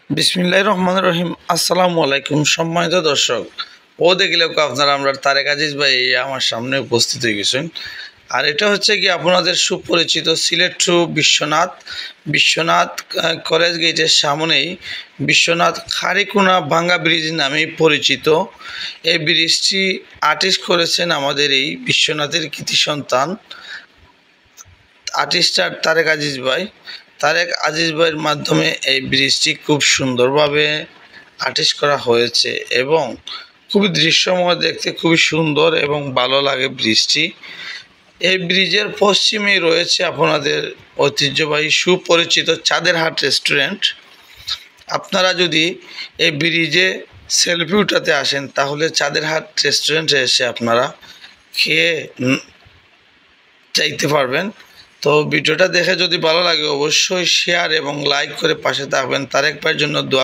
বিসমিল্লাহির রহমানির রহিম। আসসালামু আলাইকুম সম্মানিত দর্শক। ও দেখলেও আপনারা আমরা তারেক আজিজ ভাই আমার সামনে উপস্থিত হয়ে গেছেন। আর এটা হচ্ছে কি আপনাদের সুপরিচিত সিলেট টু বিশ্বনাথ কলেজ গেটের সামনেই বিশ্বনাথ খারিকুনা ভাঙ্গা ব্রিজ নামে পরিচিত। এই ব্রিজটি আর্টিস্ট করেছেন আমাদের এই বিশ্বনাথের কৃতি সন্তান আর্টিস্টার তারেক আজিজ ভাইয়ের মাধ্যমে এই ব্রিজটি খুব সুন্দরভাবে আর্টিস্ট করা হয়েছে এবং খুবই দৃশ্যময়, দেখতে খুবই সুন্দর এবং ভালো লাগে ব্রিজটি। এই ব্রিজের পশ্চিমেই রয়েছে আপনাদের ঐতিহ্যবাহী সুপরিচিত চাঁদের হাট রেস্টুরেন্ট। আপনারা যদি এই ব্রিজে সেলফি উঠাতে আসেন তাহলে চাঁদের হাট রেস্টুরেন্টে এসে আপনারা খেয়ে চাইতে পারবেন। তো ভিডিওটা দেখে যদি ভালো লাগে অবশ্যই শেয়ার এবং লাইক করে পাশে থাকবেন। তারেক ভাইয়ের জন্য দোয়া।